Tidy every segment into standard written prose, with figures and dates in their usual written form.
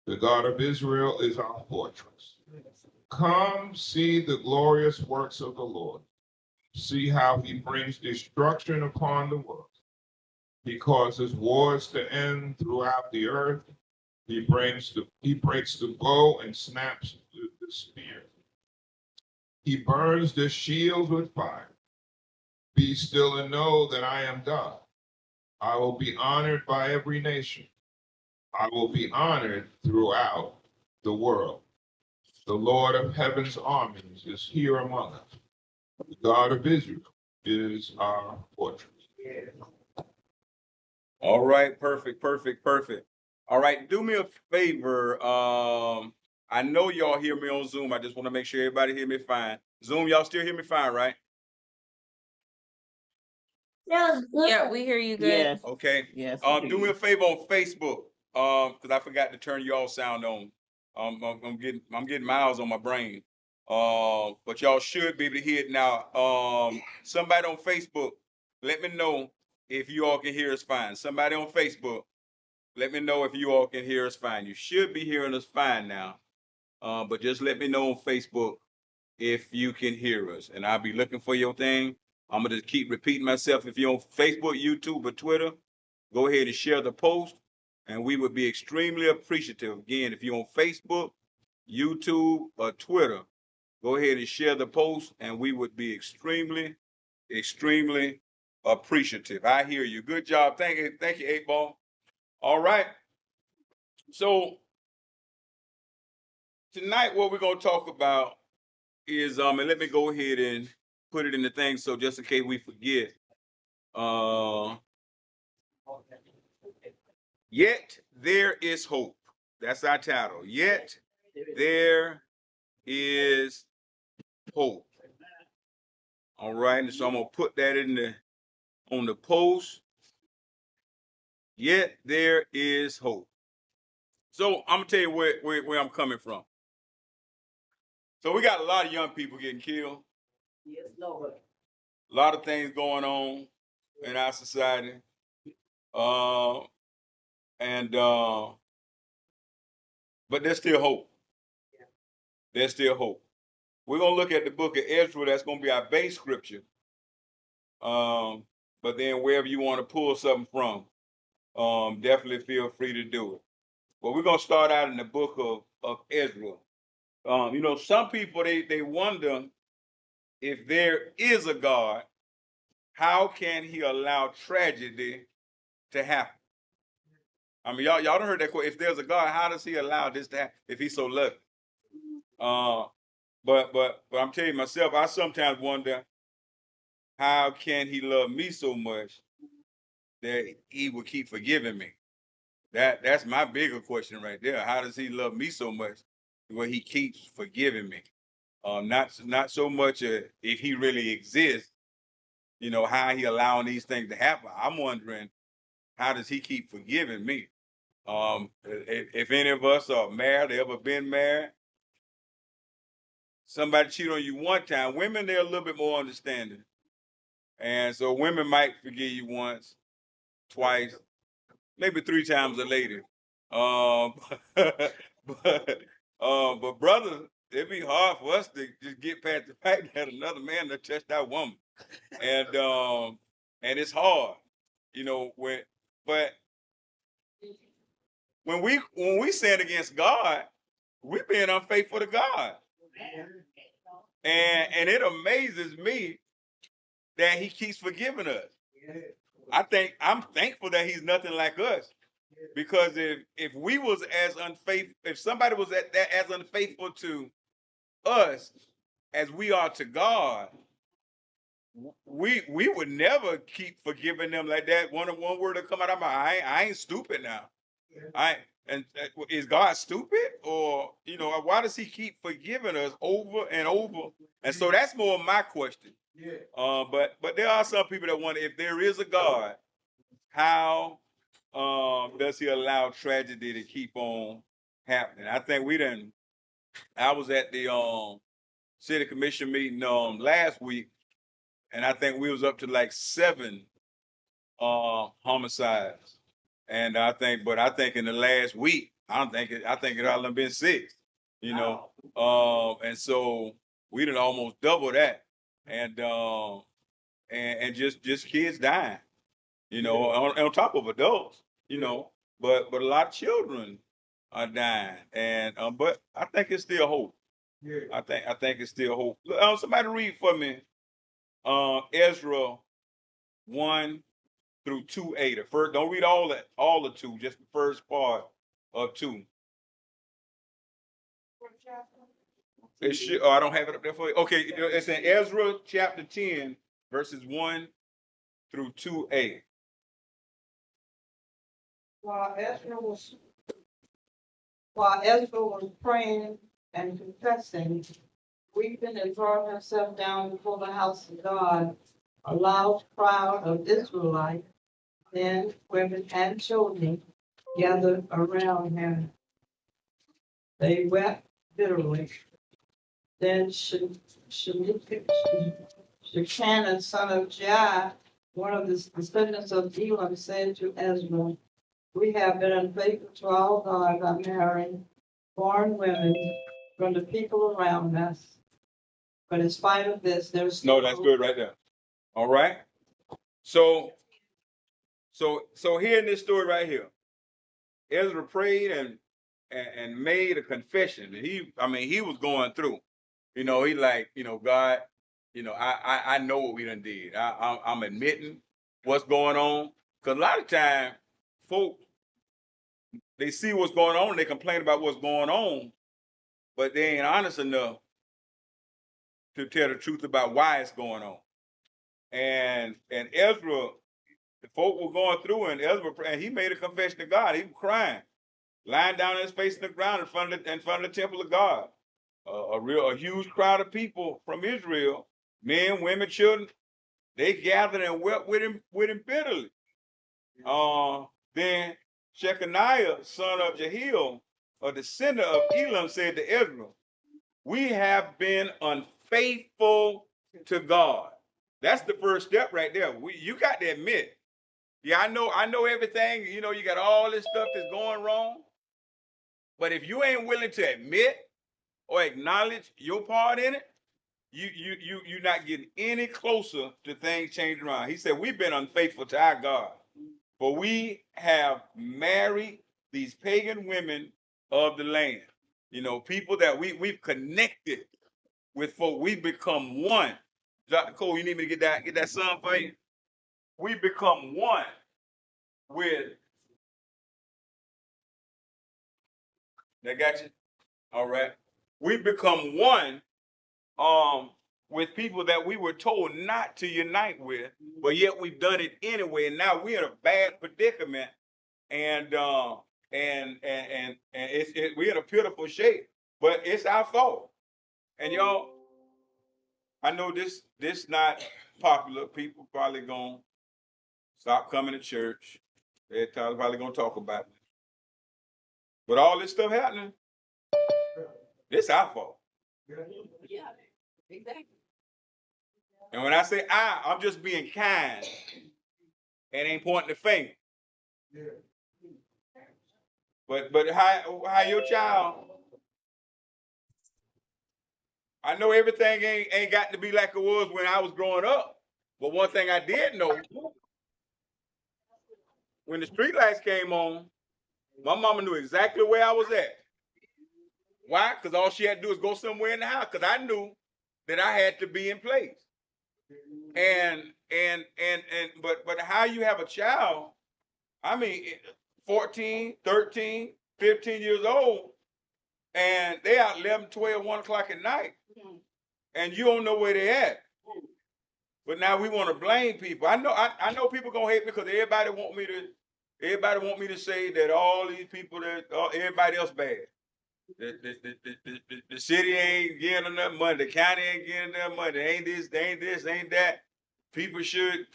The God of Israel is our fortress. Come see the glorious works of the Lord. See how he brings destruction upon the world. He causes wars to end throughout the earth. He breaks the bow and snaps the spear. He burns the shield with fire. Be still and know that I am God. I will be honored by every nation. I will be honored throughout the world. The Lord of heaven's armies is here among us. The God of Israel is our fortress. All right, perfect. All right, do me a favor. I know y'all hear me on Zoom. I just want to make sure everybody hear me fine. Zoom, y'all still hear me fine, right? Yeah, we hear you good. Yes. Okay. Yes. Do me a favor on Facebook. Because I forgot to turn y'all sound on. I'm getting miles on my brain. But y'all should be able to hear it now. Somebody on Facebook, let me know if you all can hear us fine. Somebody on Facebook, let me know if you all can hear us fine. You should be hearing us fine now. But just let me know on Facebook if you can hear us. And I'll be looking for your thing. I'm going to keep repeating myself. If you're on Facebook, YouTube, or Twitter, go ahead and share the post. And we would be extremely appreciative. Again, if you're on Facebook, YouTube, or Twitter, go ahead and share the post. And we would be extremely appreciative. I hear you. Good job. Thank you, 8-Ball. All right. So tonight, what we're going to talk about is, and let me go ahead and put it in the thing, so just in case we forget. Yet there is hope. That's our title. Yet there is hope. All right, and so I'm gonna put that on the post. Yet there is hope. So I'm gonna tell you where I'm coming from. So we got a lot of young people getting killed. Yes, Lord. A lot of things going on in our society. But there's still hope. There's still hope. We're gonna look at the book of Ezra. That's gonna be our base scripture. But then wherever you want to pull something from, definitely feel free to do it. But we're gonna start out in the book of Ezra. Some people they wonder, if there is a God, how can he allow tragedy to happen? I mean, y'all done heard that quote. If there's a God, how does he allow this to happen if he's so lucky? But I'm telling you myself, I sometimes wonder, how can he love me so much that he would keep forgiving me? That's my bigger question right there. How does he love me so much where he keeps forgiving me? Not so much if he really exists, how he allowing these things to happen. I'm wondering, how does he keep forgiving me? If any of us are married, ever been married, somebody cheat on you one time. Women, they're a little bit more understanding. And so women might forgive you once, twice, maybe 3 times a lady. But brother, it'd be hard for us to just get past the fact that another man that touched that woman. And it's hard, when we sin against God, we're being unfaithful to God. And it amazes me that he keeps forgiving us. I'm thankful that he's nothing like us. Because if we was as unfaithful, if somebody was as unfaithful to us as we are to God, we would never keep forgiving them like that. One word to come out of my mouth, I ain't stupid now. Is God stupid? Or why does he keep forgiving us over and over? And so that's more of my question. But there are some people that wonder, if there is a God, how does he allow tragedy to keep on happening? I think I was at the city commission meeting last week, and I think we was up to like 7 homicides. And I think in the last week, I think it ought to been 6, you know. And so we done almost double that. And just kids dying, you know, on top of adults, you know, but a lot of children are dying. And but I think it's still hope. Yeah. I think it's still hope. Look, somebody read for me Ezra 1 through 2a. The first, don't read all the 2, just the first part of 2. It should, oh, I don't have it up there for you. Okay, it's in Ezra chapter 10, verses 1 through 2a. While Ezra was praying and confessing, weeping and throwing himself down before the house of God, a loud crowd of Israelites, men, women, and children gathered around him. They wept bitterly. Then Shecaniah, son of Jair, one of the descendants of Elam, said to Ezra, "We have been unfaithful to our God by marrying foreign women from the people around us. But in spite of this, there's no, that's good right there. All right. So here in this story right here, Ezra prayed and made a confession. He was going through. You know, he like, you know, God, you know, I know what we done did. I'm admitting what's going on. Because a lot of time, folk, they see what's going on, they complain about what's going on, but they ain't honest enough to tell the truth about why it's going on. And Ezra, the folk were going through, and Ezra, and he made a confession to God. He was crying, lying down on his face in the ground in front of the temple of God. A huge crowd of people from Israel, men, women, children, they gathered and wept with him bitterly. Then Shecaniah, son of Jehiel, a descendant of Elam, said to Ezra, "We have been unfaithful to God." That's the first step right there. You got to admit, yeah, I know everything. You know, you got all this stuff that's going wrong. But if you ain't willing to admit or acknowledge your part in it, you're not getting any closer to things changing around. He said, "We've been unfaithful to our God, for we have married these pagan women of the land." You know, people that we've connected with, folk. We become one. Dr. Cole, you need me to get that song for you? We become one with. That got you? All right. We become one with people that we were told not to unite with, but yet we've done it anyway, and now we're in a bad predicament, and we're in a pitiful shape. But it's our fault. And y'all, I know this not popular. People probably gonna stop coming to church. They're probably gonna talk about it. But all this stuff happening, it's our fault. Yeah, exactly. And when I say I'm just being kind and ain't pointing the finger. But how your child? I know everything ain't got to be like it was when I was growing up. But one thing I did know, when the street lights came on, my mama knew exactly where I was at. Why? Because all she had to do was go somewhere in the house. Because I knew that I had to be in place. But how you have a child, I mean, 14, 13, 15 years old, and they out 11, 12, 1 o'clock at night, and you don't know where they at. But now we want to blame people. I know people gonna hate me because everybody want me to say that all these people everybody else bad. The city ain't getting enough money. The county ain't getting enough money. Ain't this, ain't that. People should.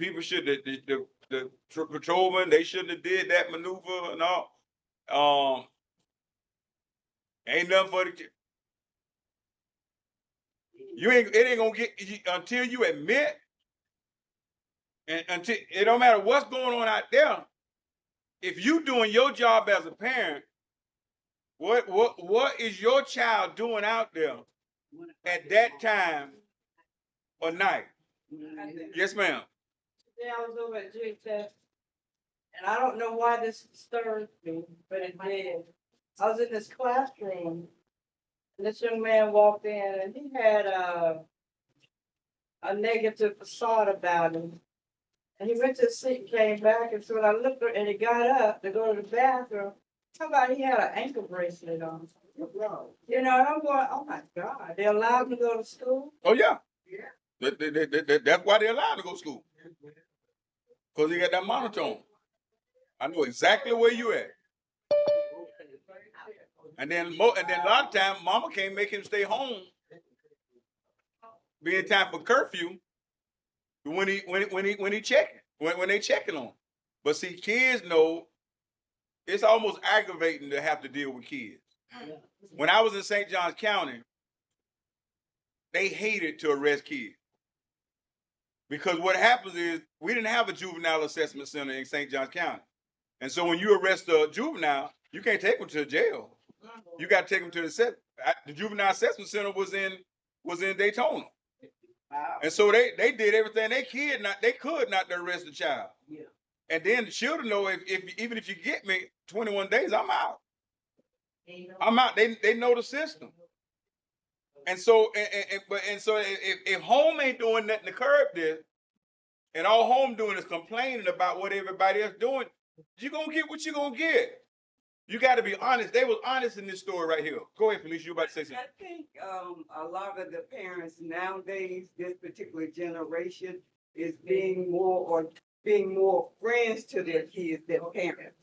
The patrolman, they shouldn't have did that maneuver and all. Ain't nothing for the. It ain't gonna get until you admit, and until it don't matter what's going on out there. If you doing your job as a parent, What is your child doing out there at that time or night? Yes, ma'am. Today I was over at JTech, and I don't know why this disturbed me, but it did. I was in this classroom, and this young man walked in, and he had a negative facade about him. And he went to the seat and came back, and so when I looked at, and he got up to go to the bathroom, how about he had an ankle bracelet on? You know, and I'm going, oh my God, they allowed him to go to school? Oh yeah. That's why they're allowed to go to school. Because he got that monotone. I know exactly where you at. And then a lot of times, mama can't make him stay home. Being time for curfew, when he checking, when they checking on him. But see, kids know it's almost aggravating to have to deal with kids. When I was in St. Johns County, they hated to arrest kids. Because what happens is we didn't have a juvenile assessment center in St. Johns County. And so when you arrest a juvenile, you can't take them to jail. You got to take them to the juvenile assessment center was in Daytona. Wow. And so they did everything they could not to arrest the child. Yeah. And then the children know even if you get me 21 days, I'm out. I'm out. They know the system. And so if home ain't doing nothing to curb this, and all home doing is complaining about what everybody else doing, you're gonna get what you're gonna get. You got to be honest. They was honest in this story right here. Go ahead, Felicia. You about to say something? I think a lot of the parents nowadays, this particular generation, is being more friends to their kids than parents.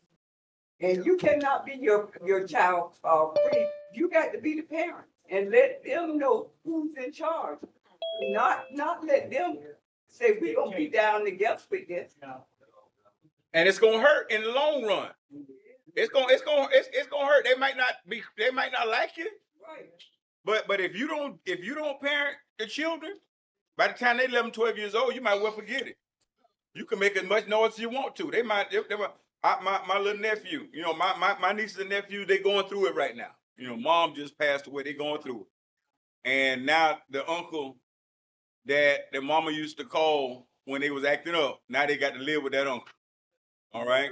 And you cannot be your child friend. You got to be the parent and let them know who's in charge. Not let them say we gonna be down together with this. And it's gonna hurt in the long run. It's gonna hurt. They might not like you. Right. But if you don't parent the children, by the time they 11, 12 years old, you might well forget it. You can make as much noise as you want to. My little nephew, you know, my nieces and nephews, they going through it right now. You know, mom just passed away, they going through it. And now the uncle that the mama used to call when they was acting up, now they got to live with that uncle. All right.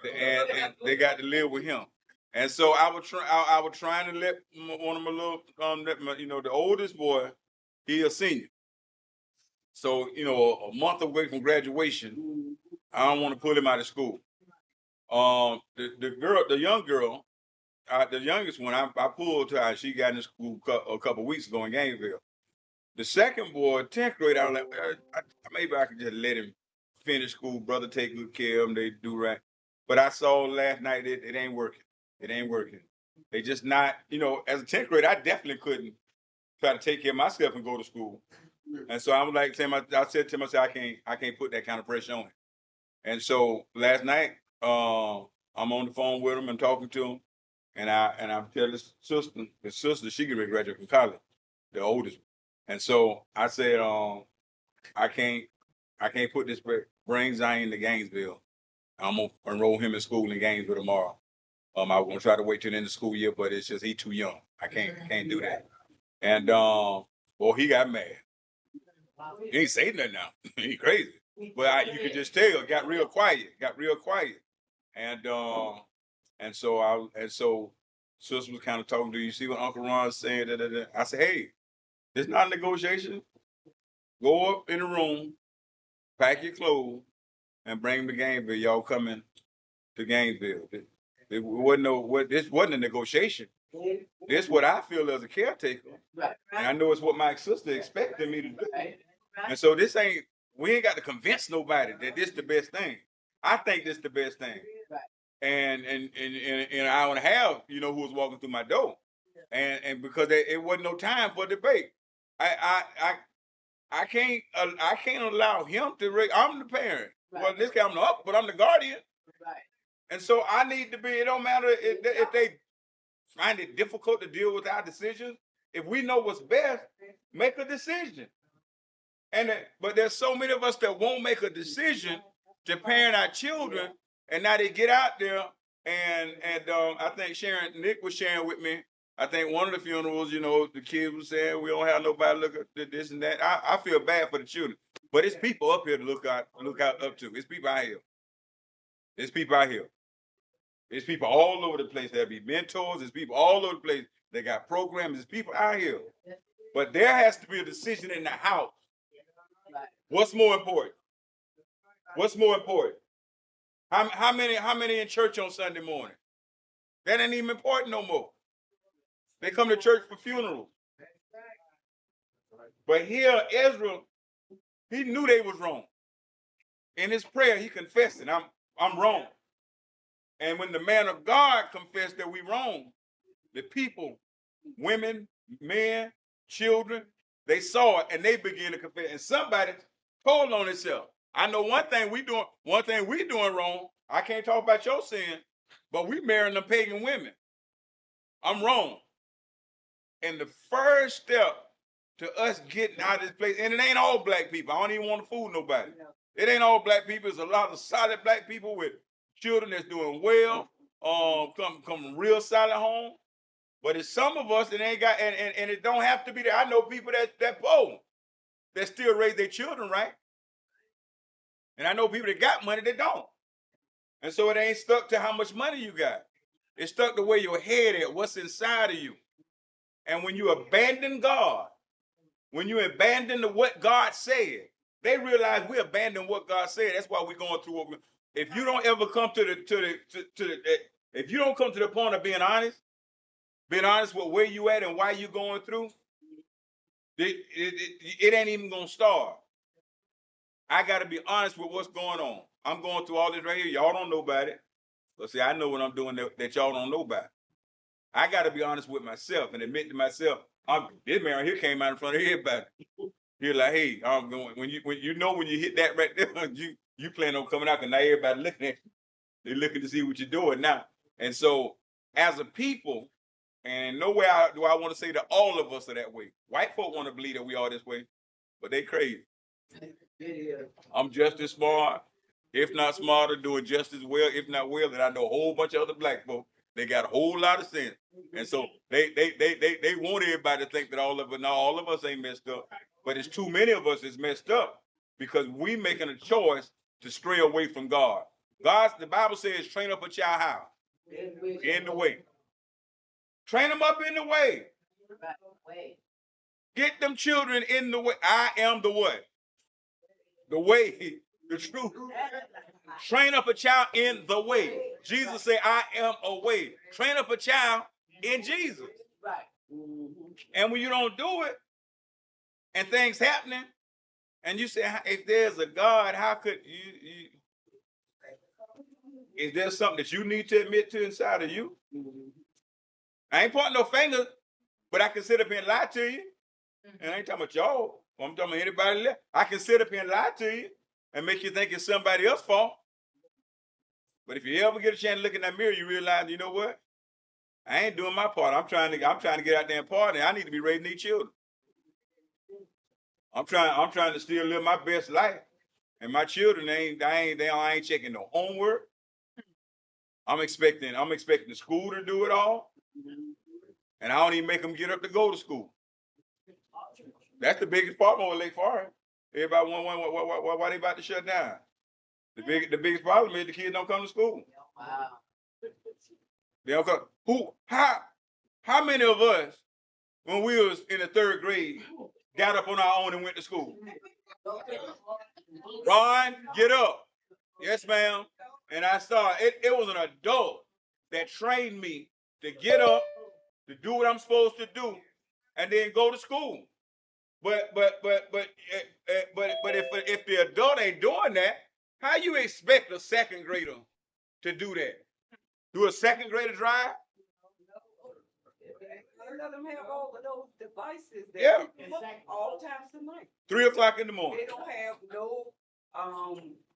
And they got to live with him. And so I was trying to let one of my little, you know, the oldest boy, he a senior. So, you know, a month away from graduation, I don't want to pull him out of school. The young girl, the youngest one, I pulled her. She got in school a couple of weeks ago in Gainesville. The second boy, 10th grade, I was like, maybe I could just let him finish school. Brother take good care of him. They do right. But I saw last night it ain't working. It ain't working. They just not, you know, as a 10th grade, I definitely couldn't try to take care of myself and go to school. And so I was like, I said to myself, I can't put that kind of pressure on him. And so last night, I'm on the phone with him and talking to him, and I'm telling his sister, she can graduate from college, the oldest. And so I said, I can't put this brain Zion to Gainesville. I'm gonna enroll him in school in Gainesville tomorrow. I'm gonna try to wait till the end of the school year, but it's just he too young. I can't do that. And well, he got mad. He ain't saying nothing now. He crazy. But you could just tell, got real quiet. And so sister was kind of talking to you. See what Uncle Ron's saying? I said, hey, it's not a negotiation. Go up in the room, pack your clothes, and bring them to Gainesville. Y'all coming to Gainesville. This wasn't a negotiation. This is what I feel as a caretaker. And I know it's what my sister expected me to do. And so we ain't got to convince nobody that this is the best thing. I think this is the best thing. And in an hour and a half, you know who was walking through my door. And because it wasn't no time for debate. I can't allow him to I'm the parent. Right. Well, this guy I'm the uncle, but I'm the guardian. Right. And so I need to be, it don't matter if they find it difficult to deal with our decisions. If we know what's best, make a decision. But there's so many of us that won't make a decision to parent our children, and now they get out there And I think Nick was sharing with me. I think one of the funerals, the kids were saying we don't have nobody look at this and that. I feel bad for the children, but it's people up here to look out up to. It's people out here. There's people out here. There's people all over the place. There'll be mentors. There's people all over the place. They got programs. There's people out here. But there has to be a decision in the house. What's more important? What's more important? How many in church on Sunday morning? That ain't even important no more. They come to church for funerals. But here, Ezra, he knew they was wrong. In his prayer, he confessed it. I'm wrong. And when the man of God confessed that we wrong, the people, women, men, children, they saw it and they began to confess. And somebody told on himself. I know one thing we doing wrong. I can't talk about your sin, but we marrying them pagan women. I'm wrong. And the first step to us getting out of this place, and it ain't all black people. I don't even want to fool nobody. It ain't all black people. It's a lot of solid black people with children that's doing well, come from real solid home. But it's some of us that ain't got, and it don't have to be there. I know people that poor, that still raise their children right. And I know people that got money that don't. And so it ain't stuck to how much money you got. It's stuck to where your head is, what's inside of you. And when you abandon God, when you abandon what God said, they realize we abandoned what God said. That's why we're going through what if you don't ever come if you don't come to the point of being honest with where you at and why you going through, it ain't even gonna start. I gotta be honest with what's going on. I'm going through all this right here. Y'all don't know about it. But see, I know what I'm doing that y'all don't know about. I gotta be honest with myself and admit to myself, this man here came out in front of everybody. You're like, hey, I'm going. When you hit that right there, you plan on coming out because now everybody looking at you. They're looking to see what you're doing now. And so, as a people, and no way do I want to say that all of us are that way. White folk want to believe that we are this way, but they crazy. I'm just as smart, if not smarter, doing just as well, if not well, than I know a whole bunch of other black folk. They got a whole lot of sense, and so they want everybody to think that all of us ain't messed up. But it's too many of us that's messed up because we making a choice to stray away from God. The Bible says, train up a child how? In the way. Train them up in the way. Get them children in the way. I am the what? The way, the truth. Train up a child in the way. Jesus said, I am a way. Train up a child in Jesus. And when you don't do it, and things happening, and you say, if there's a God, how could you is there something that you need to admit to inside of you? I ain't pointing no fingers, but I can sit up here and lie to you. And I ain't talking about y'all. I'm talking about anybody left. I can sit up here and lie to you and make you think it's somebody else's fault. But if you ever get a chance to look in that mirror, you realize, you know what? I ain't doing my part. I'm trying to get out there and party. I need to be raising these children. I'm trying to still live my best life. And my children I ain't checking no homework. I'm expecting the school to do it all. And I don't even make them get up to go to school. That's the biggest problem with Lake Forest. Everybody why they about to shut down. The biggest problem is the kids don't come to school. Wow. They don't come. How many of us, when we was in the 3rd grade, got up on our own and went to school? Ron, get up. Yes, ma'am. And I started. It was an adult that trained me to get up, to do what I'm supposed to do, and then go to school. But if the adult ain't doing that, how you expect a 2nd grader to do that? Do a 2nd grader drive? Let them have all of those devices that Yeah. all times of night. 3 o'clock in the morning. They don't have no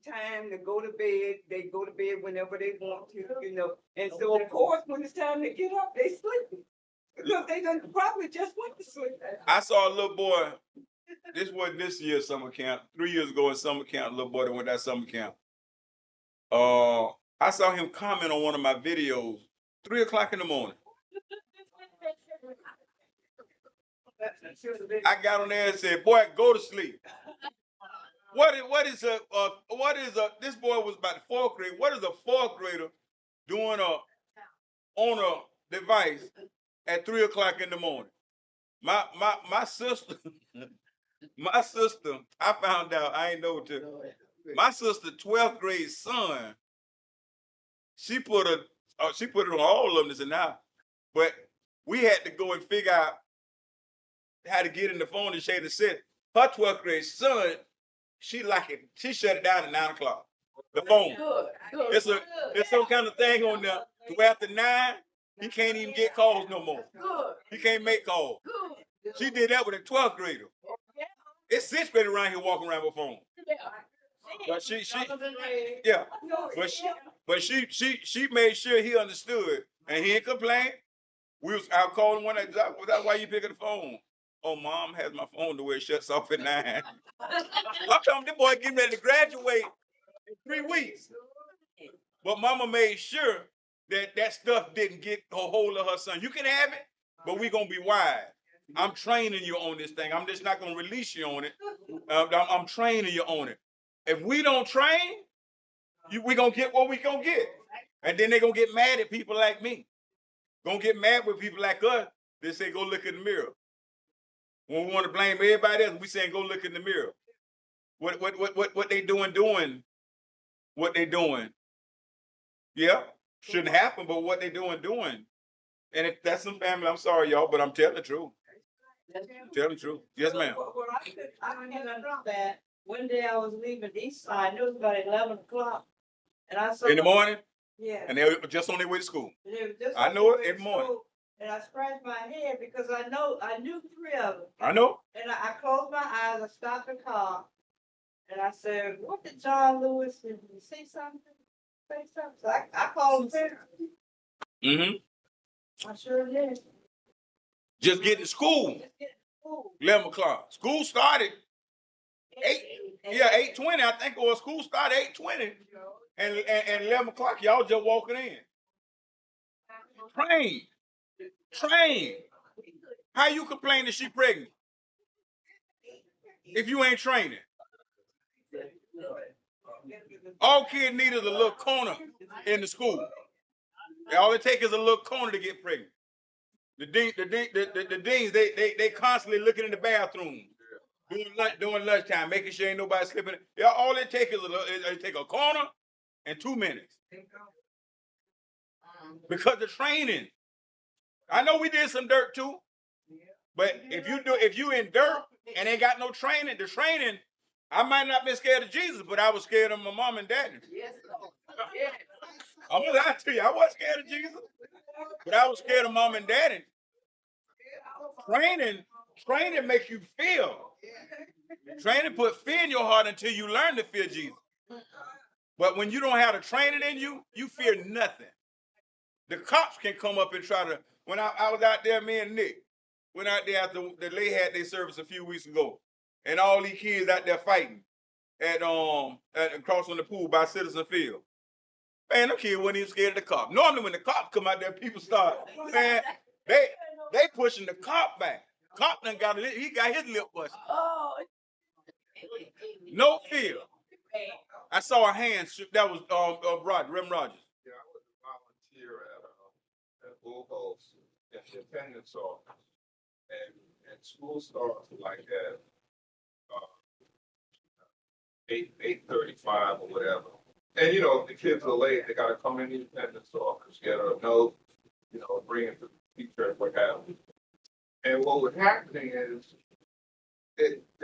time to go to bed. They go to bed whenever they want to, And so of course when it's time to get up, they sleep. Because they done probably just went to sleep. I saw a little boy, this wasn't this year's summer camp, 3 years ago in summer camp, a little boy that went to that summer camp. I saw him comment on one of my videos, 3 o'clock in the morning. I got on there and said, boy, go to sleep. This boy was about the 4th grade. What is a 4th grader doing on a device at 3 o'clock in the morning? My sister, my sister, I found out, I ain't know it till, my sister, 12th grade son, she put it on all of them this and now, but we had to go and figure out how to get in the phone and share the set. Her 12th grade son, she shut it down at 9 o'clock. The phone. It's some kind of thing on there. So after 9, he can't even get calls no more. He can't make calls. She did that with a 12th grader. It's 6th grader around here walking around with a phone. But she made sure he understood, and he didn't complain. I called him one day. That's why you picking the phone. Oh, mom has my phone the way it shuts off at 9. I'm telling this boy getting ready to graduate in 3 weeks. But mama made sure that stuff didn't get a hold of her son. You can have it, but we're going to be wise. I'm training you on this thing. I'm just not going to release you on it. I'm training you on it. If we don't train, we're going to get what we're going to get. And then they're going to get mad at people like me. Going to get mad with people like us. They say, go look in the mirror. When we want to blame everybody else, we saying, go look in the mirror. What they doing what they doing. Yeah, shouldn't happen, but what they doing. And if that's some family, I'm sorry, y'all, but I'm telling the truth. Telling the truth. Yes, ma'am. I cannot that. One day I was leaving East Side, it was about 11 o'clock. And I saw in the morning? Yeah. And they were just on their way to school. I know it every morning. And I scratched my head because I knew 3 of them. I know. And I closed my eyes, I stopped the car, and I said, what did John Lewis, did he see something? Say something? So I called him. Mm-hmm. I sure did. Just get to school. 11 o'clock. School started 8:20, I think, or school started 8:20. And 11 o'clock, y'all just walking in. Train. How you complain that she pregnant if you ain't training? All kids need is a little corner in the school. All it takes is a little corner to get pregnant. The deans, they constantly looking in the bathroom during lunchtime, making sure ain't nobody slipping. Yeah, all it takes is it take a corner and 2 minutes. Because the training. I know we did some dirt too, but if you in dirt and ain't got no training, the training, I might not be scared of Jesus, but I was scared of my mom and daddy. I'm gonna lie to you, I wasn't scared of Jesus, but I was scared of mom and daddy. Training makes you feel. Training put fear in your heart until you learn to fear Jesus. But when you don't have the training in you, you fear nothing. The cops can come up and try to. When I was out there, me and Nick went out there after the lay had their service a few weeks ago, and all these kids out there fighting at across on the pool by Citizen Field. Man, them kids wasn't even scared of the cop. Normally, when the cops come out there, people start, man, they pushing the cop back. Cop done he got his lip busted. No fear. I saw a hand. That was Rem Rogers. Yeah, I was a volunteer at Bull House at the attendance office, and school starts like at 8:35 or whatever. And the kids are late. They got to come in the attendance office, get a note, bring it to the teacher and what have you. And what was happening is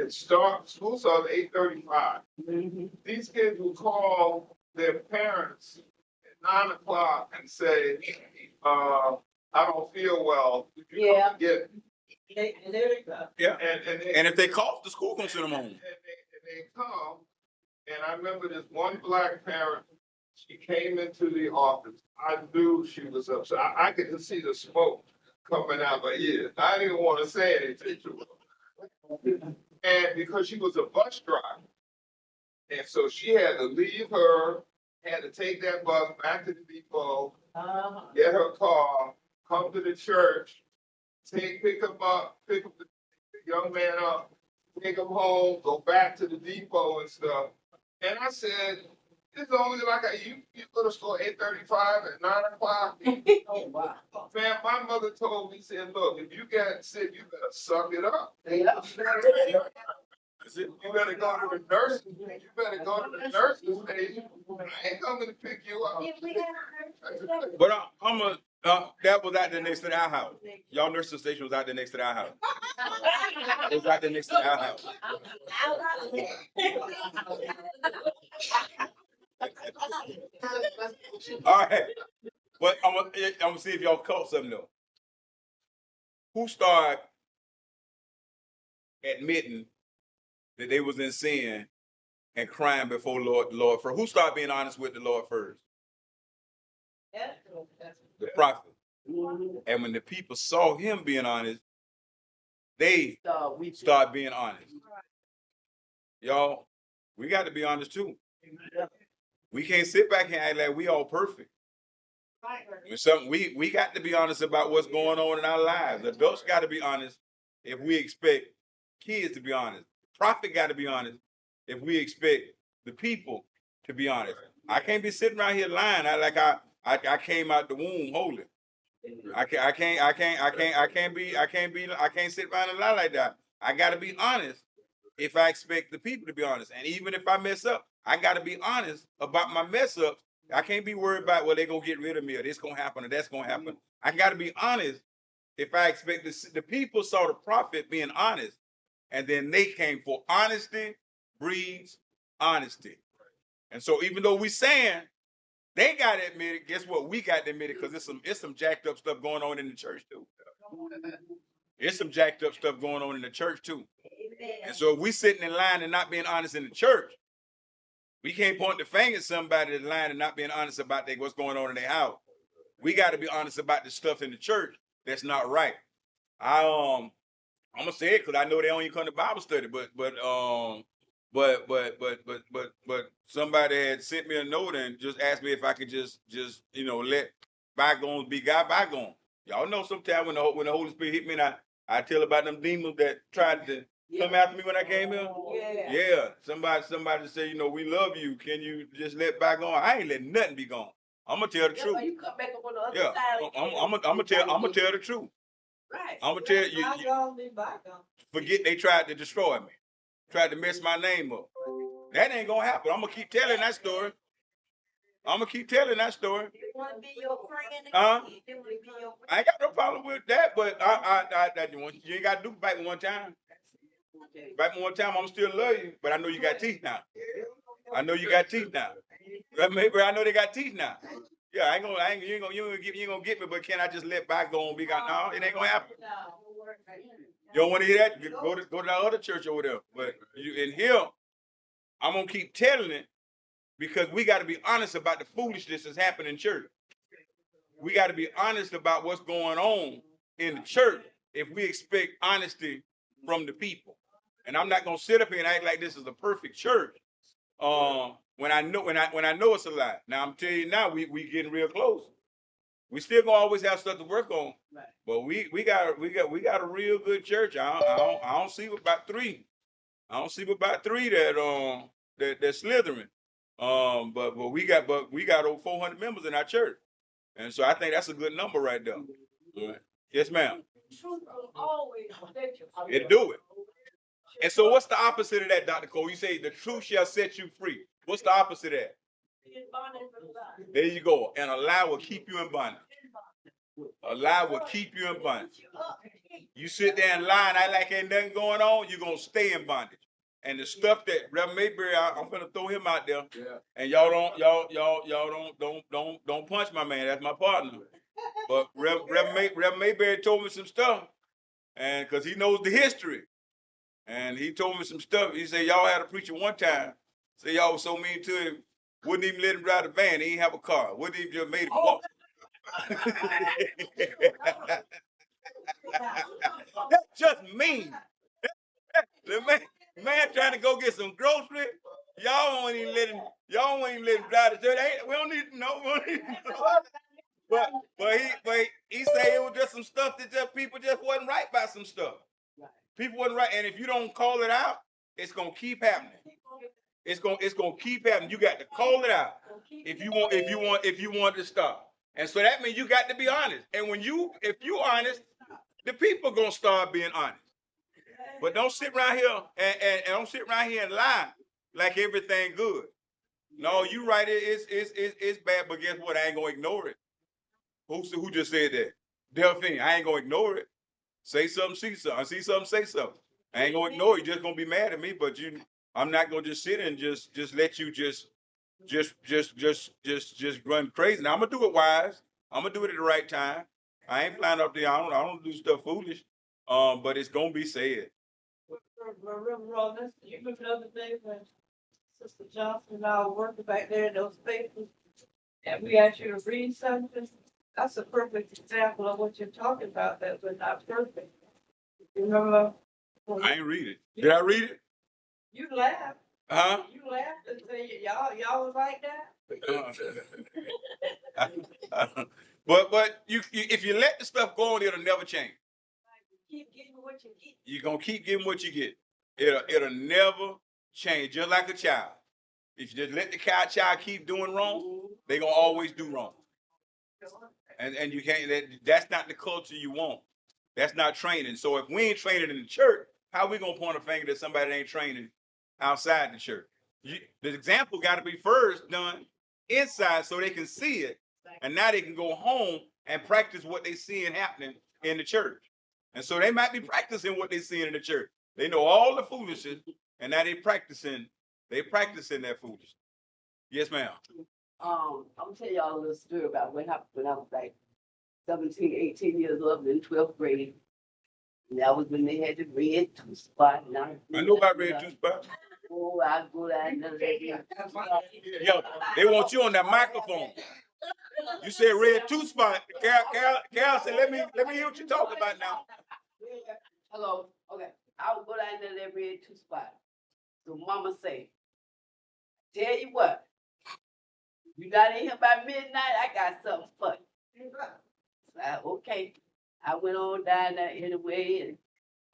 school starts at 8:35. Mm-hmm. These kids will call their parents at 9 o'clock and say, I don't feel well. Did you come get me? Yeah. And if they cough, the school can send them home. And they come, and I remember this one black parent, she came into the office. I knew she was upset. I could just see the smoke coming out my ears. I didn't want to say anything to her. And because she was a bus driver, and so she had to leave her had to take that bus back to the depot, get her car, come to the church, pick the young man up, take him home, go back to the depot and stuff. And I said, it's only like you go to school 8:35 at 9 o'clock. Oh, wow. Man, my mother told me, said, look, if you get sick, you better suck it up. Yeah. You better go to the nurses. You better go to the nurses station. I ain't coming to pick you up. But that was out there next to our house. Y'all nursing station was out there next to our house. It was out there next to our house. All right. But I'm gonna see if y'all caught something though. Who started admitting that they was in sin and crying before the Lord first? Who started being honest with the Lord first? The prophet. And when the people saw him being honest, they start being honest. Y'all, we got to be honest too. We can't sit back and act like we all perfect. We got to be honest about what's going on in our lives. Adults got to be honest if we expect kids to be honest. Prophet got to be honest if we expect the people to be honest. I can't be sitting around here lying like I came out the womb holy. I can't sit around and lie like that. I got to be honest if I expect the people to be honest. And even if I mess up, I got to be honest about my mess ups. I can't be worried about, well, they're going to get rid of me or this going to happen or that's going to happen. I got to be honest if I expect the people saw the prophet being honest and then they came for honesty breeds honesty. And so even though we saying they got to admit it, guess what? We got to admit it because it's some jacked up stuff going on in the church too. It's some jacked up stuff going on in the church too. And so if we sitting in line and not being honest in the church, we can't point the finger at somebody that's lying and not being honest about what's going on in their house. We got to be honest about the stuff in the church that's not right. I'm gonna say it because I know they don't even come to Bible study, but somebody had sent me a note and just asked me if I could just let bygones be bygones. Y'all know sometimes when the Holy Spirit hit me and I tell about them demons that tried to come after me when I came here. Yeah. Somebody say, we love you. Can you just let bygones? I ain't letting nothing be gone. I'm gonna tell the truth. You come back up on the other side. I'm gonna tell the truth. Right. I'm gonna tell you. Forget they tried to destroy me, tried to mess my name up. That ain't gonna happen. I'm gonna keep telling that story. You want to be your friend? I ain't got no problem with that, but you ain't got to do bite me one time. Bite me one time, I'm still love you, but I know you got teeth now. Maybe I know they got teeth now. Yeah, you ain't gonna get me, but can I just let bygone be gone? No, it ain't gonna happen. You don't want to hear that? Go to that other church over there. But in here, I'm gonna keep telling it because we got to be honest about the foolishness that's happening in church. We got to be honest about what's going on in the church if we expect honesty from the people. And I'm not gonna sit up here and act like this is a perfect church. When I know it's a lie. Now I'm telling you now, we getting real close. We still gonna always have stuff to work on, but we got a real good church. I don't see about three. I don't see about three that's slithering. But we got over 400 members in our church, and so I think that's a good number right there. All right. Yes, ma'am. It do it. And so what's the opposite of that, Dr. Cole? You say the truth shall set you free. What's the opposite of that? There you go. And a lie will keep you in bondage. A lie will keep you in bondage. You sit there and lie and act like ain't nothing going on, you're gonna stay in bondage. And the stuff that Reverend Mayberry, I'm gonna throw him out there. Yeah. And y'all don't punch my man. That's my partner. But Reverend Mayberry told me some stuff, and because he knows the history. And he told me some stuff. He said, y'all had a preacher one time. Say y'all was so mean to him, wouldn't even let him drive the van. He didn't have a car. Wouldn't even just made him walk. That's just mean. The man trying to go get some groceries. Y'all won't even let him y'all won't even let him drive the church. We don't need to know. We don't need to know. But he said it was just some stuff that just people just wasn't right by some stuff. People wasn't right, and if you don't call it out, it's gonna keep happening. It's gonna keep happening. You got to call it out if you want to stop. And so that means you got to be honest. And if you honest, the people gonna start being honest. But don't sit around here and don't sit around here and lie like everything good. No, you right. It's bad, but guess what? I ain't gonna ignore it. Who just said that? Delphine. I ain't gonna ignore it. Say something, see something. I see something, say something. I ain't gonna ignore it. You're just gonna be mad at me, but I'm not gonna just sit and just let you just run crazy. Now I'm gonna do it wise. I'm gonna do it at the right time. I ain't flying up there. I don't do stuff foolish. But it's gonna be said. You remember the other day when Sister Johnson and I were working back there in those papers, and we asked you to read something? That's a perfect example of what you're talking about, that we're not perfect. You remember? I ain't read it. Did I read it? You laughed. Huh? You laughed and said, y'all was like that? But if you let the stuff go on, it'll never change. Keep getting what you get. You're gonna keep getting what you get. It'll never change, just like a child. If you just let the child keep doing wrong, they're gonna always do wrong. And you can't, that's not the culture you want. That's not training. So if we ain't training in the church, how we gonna point a finger that somebody ain't training outside the church? The example got to be first done inside so they can see it, and now they can go home and practice what they seeing happening in the church. And so they might be practicing what they seeing in the church. They know all the foolishness, and now they practicing that foolishness. Yes, ma'am. I'm gonna tell y'all a little story about what happened when I was like 17, 18 years old in 12th grade. And that was when they had the red two spot. I know about red two spot. Oh, I go down there. Yo, they want you on that microphone. You said red two spot. Carol said, let me hear what you're talking about now. Hello. Okay. I would go down there that red two spot. So mama say, tell you what, you not in here by midnight, I got something for you. So okay. I went on down there anyway, and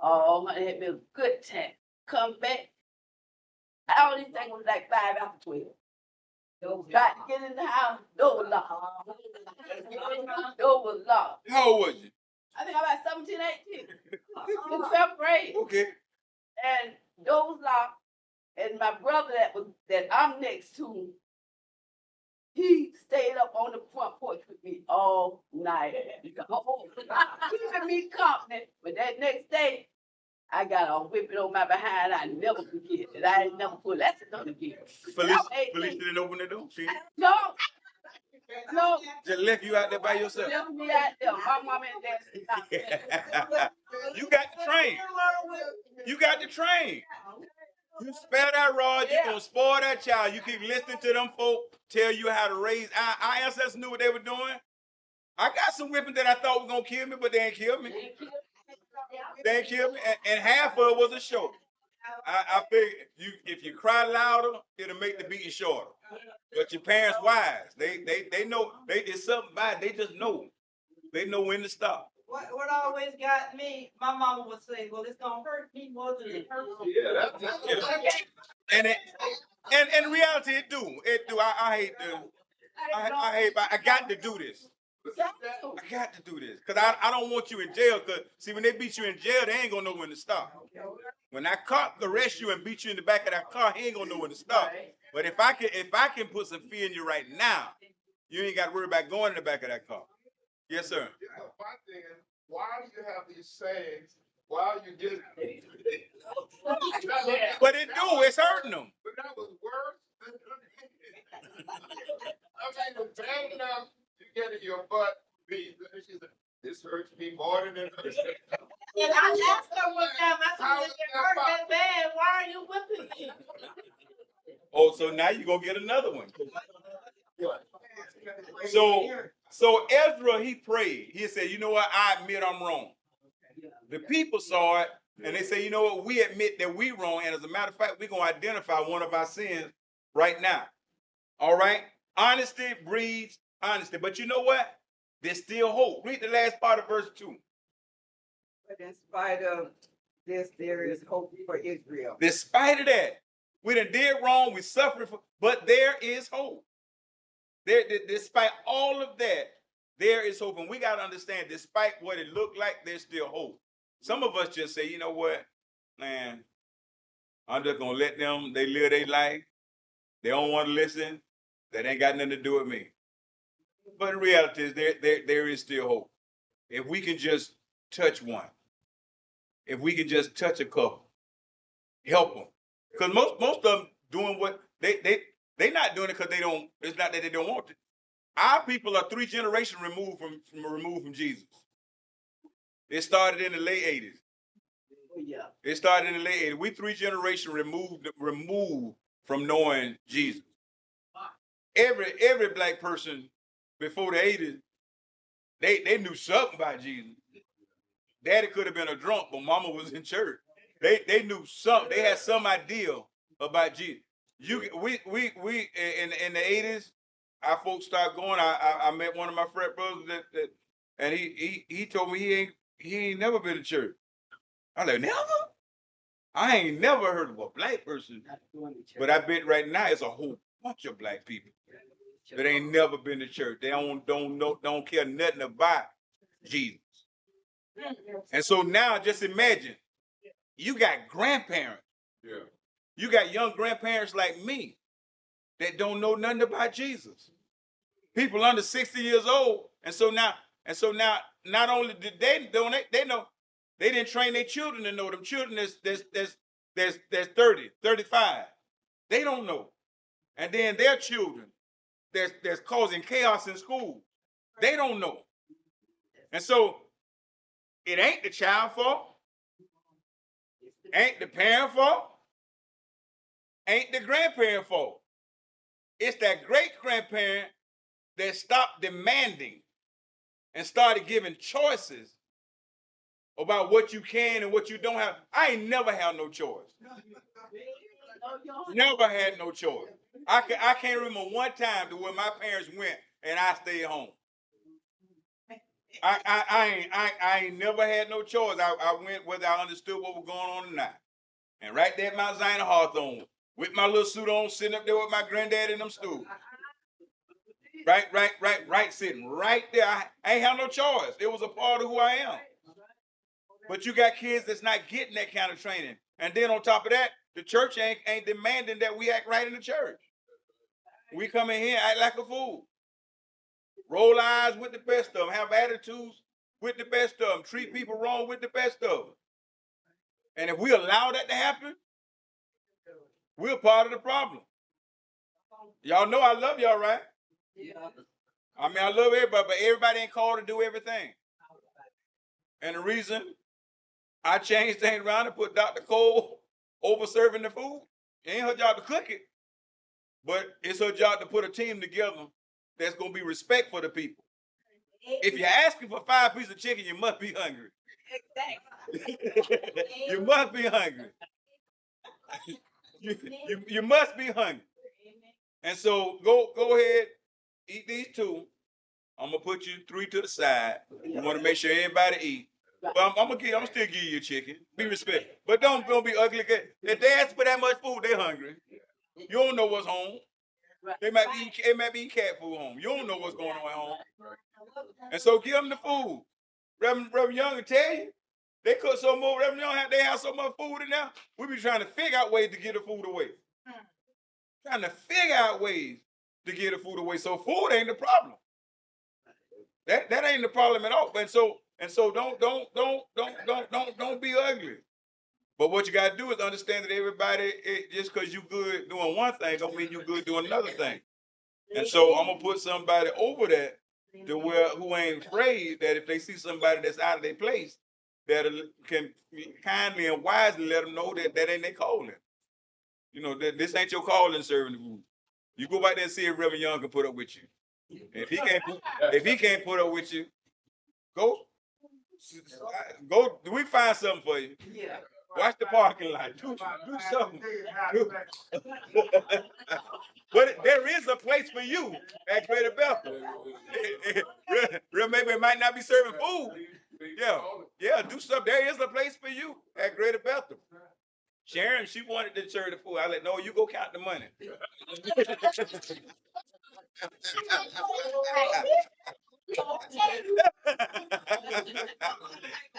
I had me a good time. Come back. I only think it was like 5 after 12. Tried to get in the house, door was locked. Door was locked. How old was you? I think I was about 17, 18. In 12th grade. Okay. And door was locked. And my brother that I'm next to, he stayed up on the front porch with me all night. Keeping me company. But that next day, I got a whipping on my behind. I never forget it. I ain't never put that on again. Felicia didn't open the door. No. Just left you out there by yourself. Left me out there. My mom and dad. You got to train. You got to train. You spare that rod, you gonna spoil that child. You keep listening to them folk tell you how to raise. Our ancestors knew what they were doing. I got some whipping that I thought was gonna kill me, but they ain't killed me. They ain't killed me, and half of it was a short. I figured if you cry louder, it'll make the beating shorter. But your parents wise. They know it's something bad. They just know. They know when to stop. What always got me, my mama would say, well, it's gonna hurt me more than it hurts you. Yeah, that's And in reality, it do. I got to do this. I got to do this because I don't want you in jail. Because see, when they beat you in jail, they ain't gonna know when to stop. When that cop arrest you and beat you in the back of that car, he ain't gonna know when to stop. But if I can put some fear in you right now, you ain't got to worry about going in the back of that car. Yes, sir. Yeah, my thing is, why do you have these sayings while you get But it do, it's hurting them. But that was worse. I mean, it's bad enough you getting your butt beat. She said, this hurts me more than it hurts. And I asked her one time, I said, if it hurt that bad, why are you whipping me? Oh, so now you're gonna get another one. So Ezra, he prayed. He said, you know what? I admit I'm wrong. The people saw it, and they say, you know what? We admit that we wrong, and as a matter of fact, we're going to identify one of our sins right now. All right? Honesty breeds honesty. But you know what? There's still hope. Read the last part of verse 2. But in spite of this, there is hope for Israel. Despite of that, we done did wrong, we suffered, but there is hope. Despite all of that, there is hope. And we got to understand, despite what it looked like, there's still hope. Some of us just say, you know what, man, I'm just going to let them, they live their life. They don't want to listen. That ain't got nothing to do with me. But the reality is there is still hope. If we can just touch one, if we can just touch a couple, help them. Because most of them doing what they not doing it because they don't, it's not that they don't want it. Our people are 3 generations removed from Jesus. It started in the late 80s. Oh, yeah. It started in the late 80s. We 3 generations removed from knowing Jesus. Every black person before the 80s, they knew something about Jesus. Daddy could have been a drunk, but mama was in church. They knew something. They had some idea about Jesus. We in the 80s, our folks started going. I met one of my frat brothers that and he told me he ain't never been to church. I like, never? I ain't never heard of a black person. But I bet right now it's a whole bunch of black people that ain't never been to church. They don't care nothing about Jesus. And so now just imagine, you got grandparents. Yeah. You got young grandparents like me that don't know nothing about Jesus. People under 60 years old. And so now, not only did they know, they didn't train their children to know. Them children that's 30, 35. They don't know. And then their children that's causing chaos in school. They don't know. And so it ain't the child fault. Ain't the parent fault. Ain't the grandparent fault. It's that great grandparent that stopped demanding and started giving choices about what you can and what you don't have. I ain't never had no choice. Never had no choice. I can't remember one time to where my parents went and I stayed home. I ain't never had no choice. I went whether I understood what was going on or not. And right there at Mount Zion Hawthorne, with my little suit on, sitting up there with my granddad in them stools. Right, sitting right there. I ain't have no choice. It was a part of who I am. But you got kids that's not getting that kind of training. And then on top of that, the church ain't demanding that we act right in the church. We come in here and act like a fool. Roll eyes with the best of them. Have attitudes with the best of them. Treat people wrong with the best of them. And if we allow that to happen, we're part of the problem. Y'all know I love y'all, right? Yeah. I mean, I love everybody, but everybody ain't called to do everything. And the reason I changed things around and put Dr. Cole over serving the food, it ain't her job to cook it, but it's her job to put a team together that's going to be respect for the people. If you're asking for 5 pieces of chicken, you must be hungry. Exactly. You must be hungry. You must be hungry. And so go ahead, eat these 2. I'm gonna put you 3 to the side. You want to make sure everybody eat. But I'm still give you your chicken. Be respectful. But don't be ugly. If they ask for that much food, they're hungry. You don't know what's home. They might be eating cat food home. You don't know what's going on at home. And so give them the food. Reverend Young will tell you. They cook so much. Reverend Young they have so much food in there. We be trying to figure out ways to get the food away. Trying to figure out ways to get the food away. So food ain't the problem. That ain't the problem at all. And so don't be ugly. But what you gotta do is understand that everybody, just because you good doing one thing, don't mean you good doing another thing. And so I'm gonna put somebody over that to where who ain't afraid that if they see somebody that's out of their place, that can kindly and wisely let them know that ain't their calling. You know, that this ain't your calling serving the food. You go back there and see if Reverend Young can put up with you. If he can't put up with you, go. We find something for you. Yeah. Watch the parking lot. Do something. But there is a place for you at Greater Bethel. Maybe it might not be serving food. Yeah, do stuff. There is a place for you at Greater Bethel. Sharon, she wanted to serve the food. I let no, you go count the money.